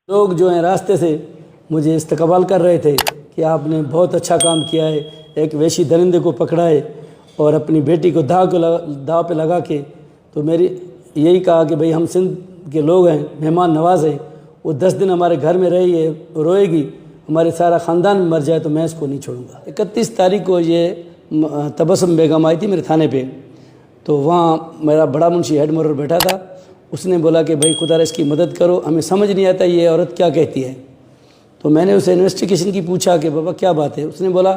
लोग जो हैं रास्ते से मुझे इस्तकबाल कर रहे थे कि आपने बहुत अच्छा काम किया है, एक वैशी दरिंदे को पकड़ा है और अपनी बेटी को दाव पे लगा के। तो मेरी यही कहा कि भाई हम सिंध के लोग हैं, मेहमान नवाज हैं, वो 10 दिन हमारे घर में रही है, रोएगी, हमारे सारा ख़ानदान मर जाए तो मैं इसको नहीं छोड़ूंगा। 31 तारीख को ये तबस्सुम बेगम आई थी मेरे थाने पे, तो वहाँ मेरा बड़ा मुंशी हेड मोरर बैठा था। उसने बोला कि भाई खुदा इसकी मदद करो, हमें समझ नहीं आता ये औरत क्या कहती है। तो मैंने उसे इन्वेस्टिगेशन की पूछा कि बाबा क्या बात है। उसने बोला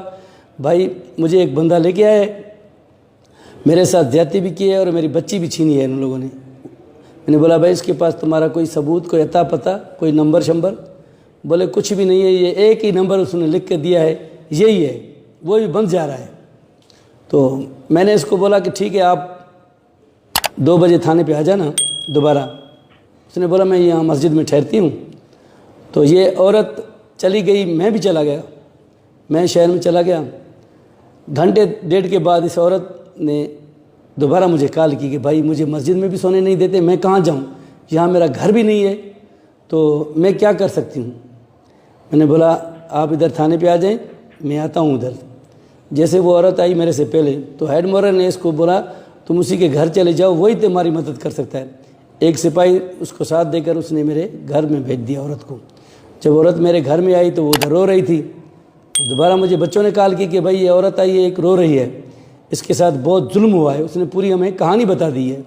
भाई मुझे एक बंदा लेके आया है, मेरे साथ ज़्यादती भी की है और मेरी बच्ची भी छीनी है इन लोगों ने। मैंने बोला भाई इसके पास तुम्हारा कोई सबूत, कोई अता पता, कोई नंबर शंबर? बोले कुछ भी नहीं है, ये एक ही नंबर उसने लिख के दिया है, यही है, वो भी बंद जा रहा है। तो मैंने इसको बोला कि ठीक है आप 2 बजे थाने पे आ जाना दोबारा। उसने बोला मैं यहाँ मस्जिद में ठहरती हूँ। तो ये औरत चली गई, मैं भी चला गया, मैं शहर में चला गया। घंटे डेढ़ के बाद इस औरत ने दोबारा मुझे कॉल की कि भाई मुझे मस्जिद में भी सोने नहीं देते, मैं कहाँ जाऊँ, यहाँ मेरा घर भी नहीं है, तो मैं क्या कर सकती हूँ। मैंने बोला आप इधर थाने पे आ जाएं, मैं आता हूँ उधर। जैसे वो औरत आई मेरे से पहले, तो हेड मोरर ने इसको बोला तुम उसी के घर चले जाओ, वही तुम्हारी मदद कर सकता है। एक सिपाही उसको साथ देकर उसने मेरे घर में भेज दिया औरत को। जब औरत मेरे घर में आई तो वो उधर रो रही थी। तो दोबारा मुझे बच्चों ने कॉल की कि भाई ये औरत आई है, एक रो रही है, इसके साथ बहुत जुल्म हुआ है। उसने पूरी हमें कहानी बता दी है,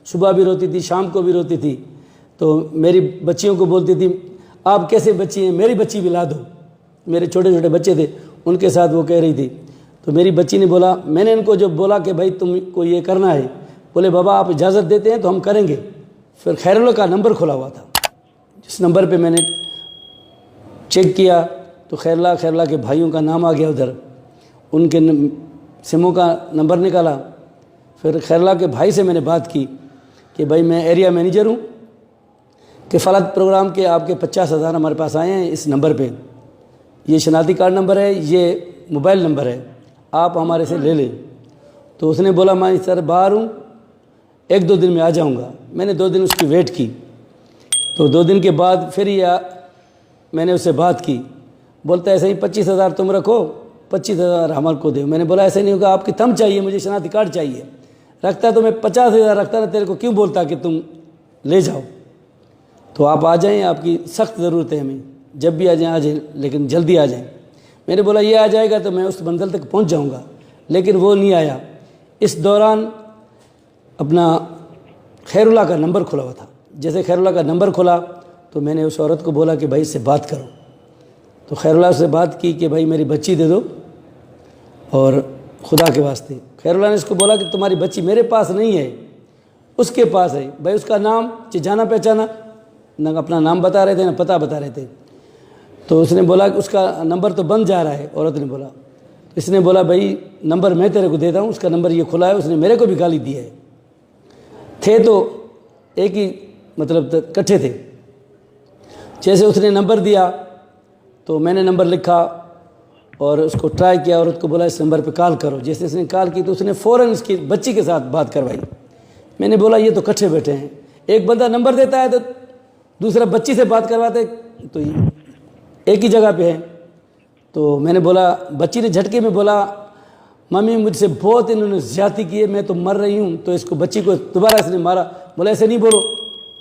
सुबह भी रोती थी, शाम को भी रोती थी। तो मेरी बच्चियों को बोलती थी आप कैसे बच्ची हैं, मेरी बच्ची भी ला दो। मेरे छोटे छोटे बच्चे थे, उनके साथ वो कह रही थी। तो मेरी बच्ची ने बोला, मैंने इनको जब बोला कि भाई तुमको ये करना है, बोले बाबा आप इजाज़त देते हैं तो हम करेंगे। फिर खैरुल्लाह का नंबर खुला हुआ था, जिस नंबर पे मैंने चेक किया तो खैरुल्लाह के भाइयों का नाम आ गया उधर, उनके सिमों का नंबर निकाला। फिर खैरुल्लाह के भाई से मैंने बात की कि भाई मैं एरिया मैनेजर हूँ, कि फलात प्रोग्राम के आपके 50,000 हमारे पास आए हैं इस नंबर पे, ये शनाख्ती कार्ड नंबर है, ये मोबाइल नंबर है, आप हमारे से ले लें। तो उसने बोला मैं सर बाहर हूँ, 1-2 दिन में आ जाऊँगा। मैंने 2 दिन उसकी वेट की। तो 2 दिन के बाद फिर मैंने उससे बात की। बोलता है ऐसे ही 25,000 तुम रखो, 25,000 हमारे को दे। मैंने बोला ऐसे नहीं होगा, आपकी थंब चाहिए, मुझे शनाख्ती कार्ड चाहिए। रखता तो मैं 50,000 रखता ना, तेरे को क्यों बोलता कि तुम ले जाओ। तो आप आ जाएं, आपकी सख्त ज़रूरत है हमें, जब भी आ जाएं, लेकिन जल्दी आ जाएं। मैंने बोला ये आ जाएगा तो मैं उस मंजिल तक पहुंच जाऊंगा, लेकिन वो नहीं आया। इस दौरान अपना खैरुल्लाह का नंबर खुला हुआ था। जैसे खैरुल्लाह का नंबर खुला तो मैंने उस औरत को बोला कि भाई इससे बात करो। तो खैरुल्लाह से बात की कि भाई मेरी बच्ची दे दो और खुदा के वास्ते। खैरुल्लाह ने इसको बोला कि तुम्हारी बच्ची मेरे पास नहीं है, उसके पास है। भाई उसका नाम जाना पहचाना न, अपना नाम बता रहे थे ना पता बता रहे थे। तो उसने बोला कि उसका नंबर तो बंद जा रहा है। औरत ने बोला, इसने बोला भाई नंबर मैं तेरे को देता हूँ, उसका नंबर ये खुला है। उसने मेरे को भी गाली दी है। थे तो एक ही मतलब इकट्ठे थे। जैसे उसने नंबर दिया तो मैंने नंबर लिखा और उसको ट्राई किया, औरत को बोला इस नंबर पे कॉल करो। जैसे इसने कॉल की तो उसने फ़ौरन इसकी बच्ची के साथ बात करवाई। मैंने बोला ये तो इकट्ठे बैठे हैं, एक बंदा नंबर देता है तो दूसरा बच्ची से बात करवाते, तो एक ही जगह पे है। तो मैंने बोला, बच्ची ने झटके में बोला मम्मी मुझसे बहुत इन्होंने ज़्यादती की है, मैं तो मर रही हूँ। तो इसको बच्ची को दोबारा इसने मारा। बोला ऐसे नहीं बोलो,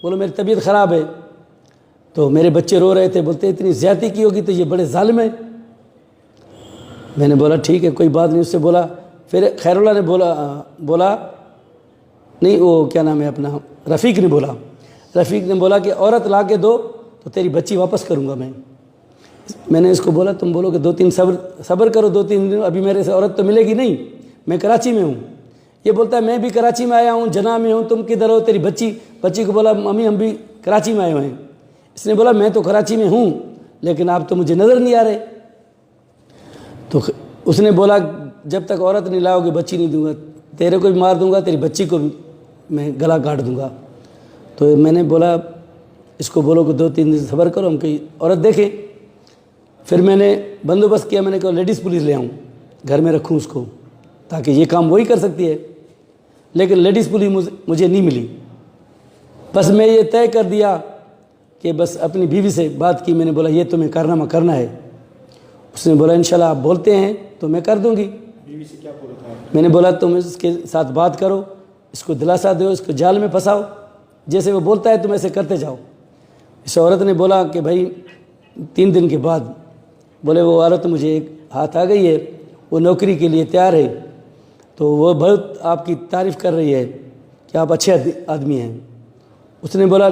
बोलो मेरी तबीयत ख़राब है। तो मेरे बच्चे रो रहे थे, बोलते इतनी ज़्यादती की होगी तो ये बड़े ज़ालिम है। मैंने बोला ठीक है कोई बात नहीं, उससे बोला। फिर खैरुल्लाह ने बोला नहीं, वो क्या नाम है अपना, रफ़ीक ने बोला। रफ़ीक ने बोला कि औरत ला के दो तो तेरी बच्ची वापस करूँगा मैं। मैंने इसको बोला तुम बोलो कि 2-3 सब्र करो, 2-3 दिन, अभी मेरे से औरत तो मिलेगी नहीं, मैं कराची में हूँ। ये बोलता है मैं भी कराची में आया हूँ, जना में हूँ, तुम किधर हो, तेरी बच्ची को बोला मम्मी हम भी कराची में आए हुए हैं। इसने बोला मैं तो कराची में हूँ लेकिन आप तो मुझे नज़र नहीं आ रहे। तो उसने बोला जब तक औरत नहीं लाओगे बच्ची नहीं दूंगा, तेरे को भी मार दूंगा, तेरी बच्ची को भी मैं गला काट दूंगा। तो मैंने बोला इसको बोलो कि 2-3 दिन सब्र करो, हम कहीं औरत देखें। फिर मैंने बंदोबस्त किया, मैंने कहा लेडीज़ पुलिस ले आऊँ, घर में रखूँ उसको, ताकि ये काम वही कर सकती है। लेकिन लेडीज़ पुलिस मुझे नहीं मिली। बस मैं ये तय कर दिया कि बस अपनी बीवी से बात की। मैंने बोला ये तुम्हें कारनामा करना है। उसने बोला इंशाल्लाह आप बोलते हैं तो मैं कर दूंगी। बीवी से क्या बोला था? मैंने बोला तुम इसके साथ बात करो, इसको दिलासा दो, इसको जाल में फंसाओ, जैसे वो बोलता है तुम ऐसे करते जाओ। इस औरत ने बोला कि भाई 3 दिन के बाद बोले वो औरत मुझे एक हाथ आ गई है, वो नौकरी के लिए तैयार है, तो वो बहुत आपकी तारीफ़ कर रही है कि आप अच्छे आदमी हैं। उसने बोला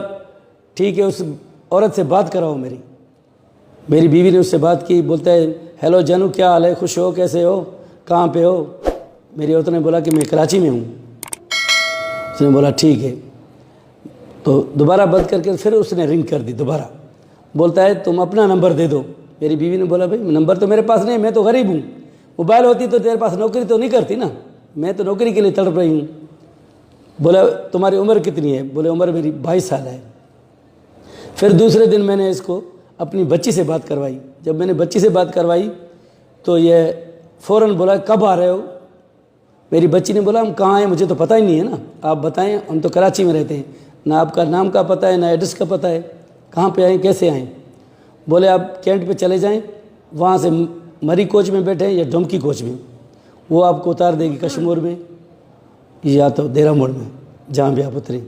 ठीक है, उस औरत से बात कराओ मेरी बीवी ने उससे बात की। बोलता है हेलो जानू, क्या हाल है, खुश हो, कैसे हो, कहाँ पे हो? मेरी औरत ने बोला कि मैं कराची में हूँ। उसने बोला ठीक है। तो दोबारा बंद करके फिर उसने रिंग कर दी दोबारा। बोलता है तुम अपना नंबर दे दो। मेरी बीवी ने बोला भाई नंबर तो मेरे पास नहीं, मैं तो गरीब हूँ, मोबाइल होती तो तेरे पास नौकरी तो नहीं करती ना, मैं तो नौकरी के लिए तड़प रही हूँ। बोला तुम्हारी उम्र कितनी है? बोले उम्र मेरी 22 साल है। फिर दूसरे दिन मैंने इसको अपनी बच्ची से बात करवाई। जब मैंने बच्ची से बात करवाई तो ये फ़ौरन बोला कब आ रहे हो? मेरी बच्ची ने बोला हम कहाँ हैं, मुझे तो पता ही नहीं है ना, आप बताएं, हम तो कराची में रहते हैं, ना आपका नाम का पता है ना एड्रेस का पता है, कहाँ पे आएँ, कैसे आएँ? बोले आप कैंट पे चले जाएं, वहाँ से मरी कोच में बैठे या डोमकी कोच में, वो आपको उतार देगी कश्मीर में या तो देरा मोड़ में, जहाँ भी आप उतरें।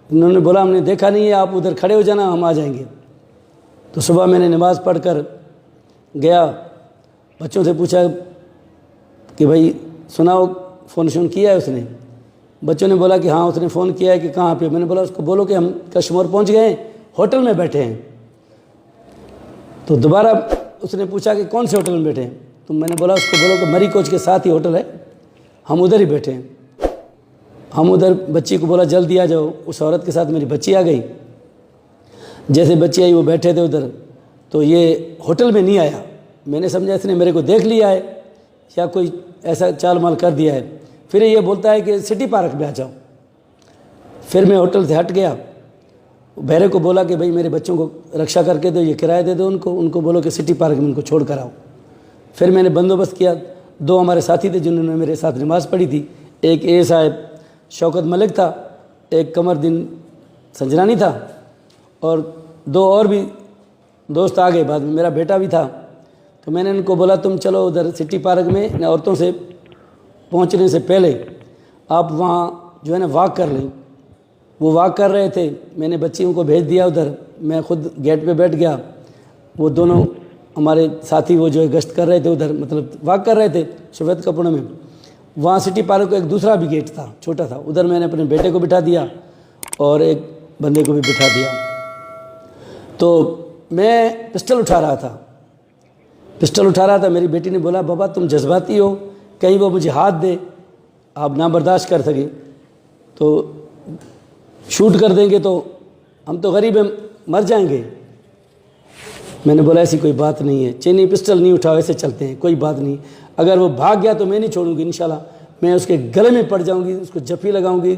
उन्होंने बोला हमने देखा नहीं है, आप उधर खड़े हो जाना, हम आ जाएंगे। तो सुबह मैंने नमाज़ पढ़कर गया, बच्चों से पूछा कि भाई सुनाओ फ़ोन शोन किया है उसने? बच्चों ने बोला कि हाँ उसने फ़ोन किया है। कि कहाँ पे? मैंने बोला उसको बोलो कि हम कश्मीर पहुँच गए हैं, होटल में बैठे हैं। तो दोबारा उसने पूछा कि कौन से होटल में बैठे हैं? तो मैंने बोला उसको बोलो कि मरी कोच के साथ ही होटल है, हम उधर ही बैठे हैं। हम उधर बच्ची को बोला जल्दी आ जाओ। उस औरत के साथ मेरी बच्ची आ गई। जैसे बच्ची आई वो बैठे थे उधर, तो ये होटल में नहीं आया। मैंने समझा इसने मेरे को देख लिया है या कोई ऐसा चाल माल कर दिया है। फिर ये बोलता है कि सिटी पार्क में आ जाओ। फिर मैं होटल से हट गया, बहरे को बोला कि भाई मेरे बच्चों को रक्षा करके दो, ये किराया दे दो उनको बोलो कि सिटी पार्क में उनको छोड़ कर आओ। फिर मैंने बंदोबस्त किया। 2 हमारे साथी थे जिन्होंने मेरे साथ नमाज़ पढ़ी थी। एक ए साहब शौकत मलिक था, एक कमरदीन संजरानी था, और 2 और भी दोस्त आ गए बाद में, मेरा बेटा भी था। तो मैंने उनको बोला तुम चलो उधर सिटी पार्क में, औरतों से पहुंचने से पहले आप वहाँ जो है ना वॉक कर लें। वो वॉक कर रहे थे, मैंने बच्चियों को भेज दिया उधर, मैं खुद गेट पे बैठ गया। वो दोनों हमारे साथी वो जो है गश्त कर रहे थे उधर, मतलब वॉक कर रहे थे सफ़ेद कपड़ों में। वहाँ सिटी पार्क को एक दूसरा भी गेट था, छोटा था, उधर मैंने अपने बेटे को बिठा दिया और एक बंदे को भी बिठा दिया। तो मैं पिस्टल उठा रहा था। मेरी बेटी ने बोला बाबा तुम जज्बाती हो, कहीं वो मुझे हाथ दे, आप ना बर्दाश्त कर सके तो शूट कर देंगे, तो हम तो गरीब हैं, मर जाएंगे। मैंने बोला ऐसी कोई बात नहीं है, चेनी पिस्टल नहीं उठाओ, ऐसे चलते हैं, कोई बात नहीं। अगर वो भाग गया तो मैं नहीं छोड़ूंगी इंशाल्लाह, मैं उसके गले में पड़ जाऊंगी, उसको जफ्फी लगाऊंगी,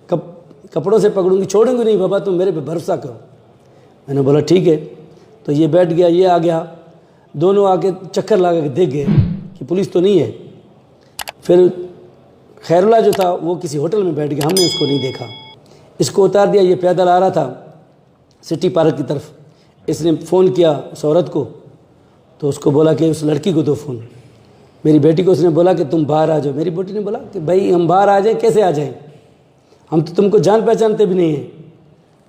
कपड़ों से पकड़ूंगी, छोड़ूंगी नहीं। बाबा तुम मेरे पे भरोसा करो। मैंने बोला ठीक है। तो ये बैठ गया, ये आ गया, दोनों आके चक्कर लगा के देख गए कि पुलिस तो नहीं है। फिर खैरुल्लाह जो था वो किसी होटल में बैठ गया, हमने उसको नहीं देखा। इसको उतार दिया, ये पैदल आ रहा था सिटी पार्क की तरफ। इसने फ़ोन किया उस औरत को, तो उसको बोला कि उस लड़की को दो फ़ोन। मेरी बेटी को उसने बोला कि तुम बाहर आ जाओ। मेरी बेटी ने बोला कि भाई हम बाहर आ जाएं, कैसे आ जाएं, हम तो तुमको जान पहचानते भी नहीं हैं,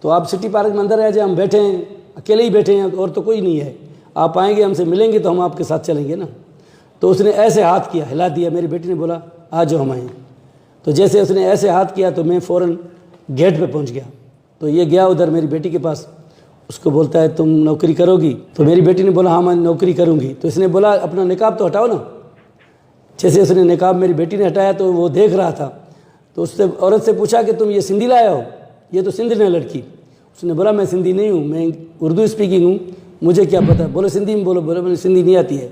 तो आप सिटी पार्क में अंदर आ जाए, हम बैठे हैं, अकेले ही बैठे हैं और तो कोई नहीं है, आप आएंगे हमसे मिलेंगे तो हम आपके साथ चलेंगे ना। तो उसने ऐसे हाथ किया, हिला दिया। मेरी बेटी ने बोला आ जाओ हम आएँ। तो जैसे उसने ऐसे हाथ किया तो मैं फ़ौरन गेट पे पहुंच गया। तो ये गया उधर मेरी बेटी के पास, उसको बोलता है तुम नौकरी करोगी? तो मेरी बेटी ने बोला हाँ मैं नौकरी करूँगी। तो इसने बोला अपना निकाब तो हटाओ ना। जैसे उसने निकाब मेरी बेटी ने हटाया तो वो देख रहा था, तो उससे औरत से पूछा कि तुम ये सिंधी लाया हो? ये तो सिंधी है लड़की। उसने बोला मैं सिंधी नहीं हूँ, मैं उर्दू स्पीकिंग हूँ, मुझे क्या पता। बोलो सिंधी में बोलो। बोले मुझे सिंधी नहीं आती है।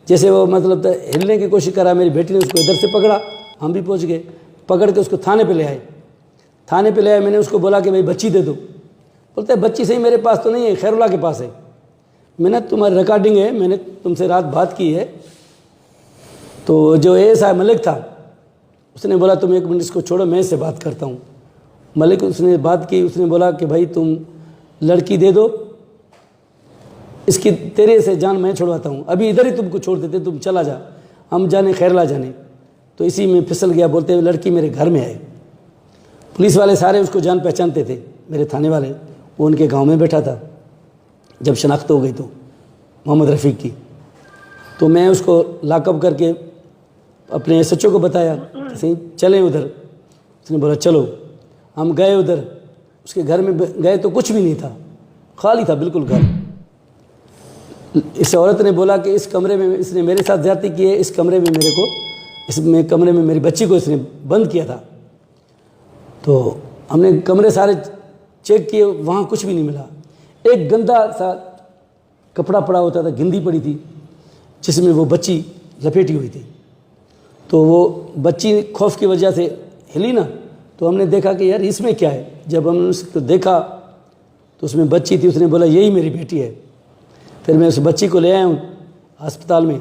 जैसे वो मतलब हिलने की कोशिश करा, मेरी बेटी ने उसको इधर से पकड़ा, हम भी पहुँच गए, पकड़ के उसको थाने पे ले आए। थाने पे ले आए, मैंने उसको बोला कि भाई बच्ची दे दो। बोलते है बच्ची सही मेरे पास तो नहीं है, खैरुल्लाह के पास है। मैंने तुम्हारी रिकॉर्डिंग है, मैंने तुमसे रात बात की है। तो जो एएसआई मलिक था उसने बोला तुम 1 मिनट इसको छोड़ो, मैं इससे बात करता हूँ। मलिक उसने बात की, उसने बोला कि भाई तुम लड़की दे दो, इसकी तेरे से जान मैं छुड़वाता हूँ, अभी इधर ही तुमको छोड़ देते, तुम चला जा, हम जाने खैरला जाने। तो इसी में फिसल गया, बोलते हुए लड़की मेरे घर में है। पुलिस वाले सारे उसको जान पहचानते थे, मेरे थाने वाले, वो उनके गांव में बैठा था। जब शनाख्त हो गई तो मोहम्मद रफ़ीक की, तो मैं उसको लॉकअप करके अपने SHO को बताया, सही चलें उधर। उसने बोला चलो। हम गए उधर, उसके घर में गए तो कुछ भी नहीं था, खाली था बिल्कुल घर। इस औरत ने बोला कि इस कमरे में इसने मेरे साथ ज़्यादती की है, इस कमरे में मेरे को, इसमें कमरे में मेरी बच्ची को इसने बंद किया था। तो हमने कमरे सारे चेक किए, वहाँ कुछ भी नहीं मिला। एक गंदा सा कपड़ा पड़ा होता था, गिंदी पड़ी थी, जिसमें वो बच्ची लपेटी हुई थी। तो वो बच्ची खौफ की वजह से हिली ना, तो हमने देखा कि यार इसमें क्या है। जब हमने उसको देखा तो उसमें बच्ची थी। उसने बोला यही मेरी बेटी है। फिर मैं उस बच्ची को ले आया हूँ अस्पताल में,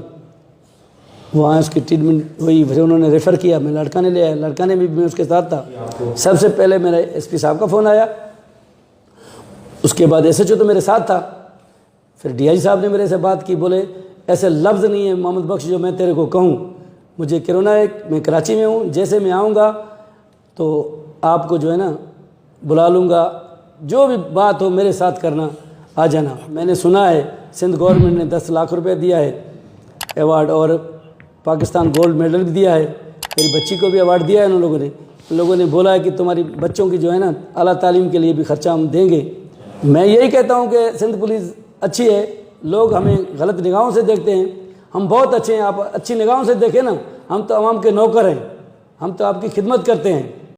वहाँ उसकी ट्रीटमेंट हुई, फिर उन्होंने रेफ़र किया, मैं लड़का ने ले आया, लड़का ने भी मैं उसके साथ था। सबसे पहले मेरा SP साहब का फ़ोन आया, उसके बाद SHO तो मेरे साथ था, फिर DI साहब ने मेरे से बात की, बोले ऐसे लफ्ज़ नहीं है मोहम्मद बख्श जो मैं तेरे को कहूँ, मुझे कोरोना है, मैं कराची में हूँ, जैसे मैं आऊँगा तो आपको जो है ना बुला लूँगा, जो भी बात हो मेरे साथ करना, आ जाना। मैंने सुना है सिंध गवर्नमेंट ने 10 लाख रुपए दिया है अवार्ड, और पाकिस्तान गोल्ड मेडल भी दिया है, मेरी बच्ची को भी अवार्ड दिया है उन लोगों ने बोला है कि तुम्हारी बच्चों की जो है ना आला तालीम के लिए भी खर्चा हम देंगे। मैं यही कहता हूँ कि सिंध पुलिस अच्छी है, लोग हमें गलत निगाहों से देखते हैं, हम बहुत अच्छे हैं, आप अच्छी निगाहों से देखें ना, हम तो आवाम के नौकर हैं, हम तो आपकी खिदमत करते हैं।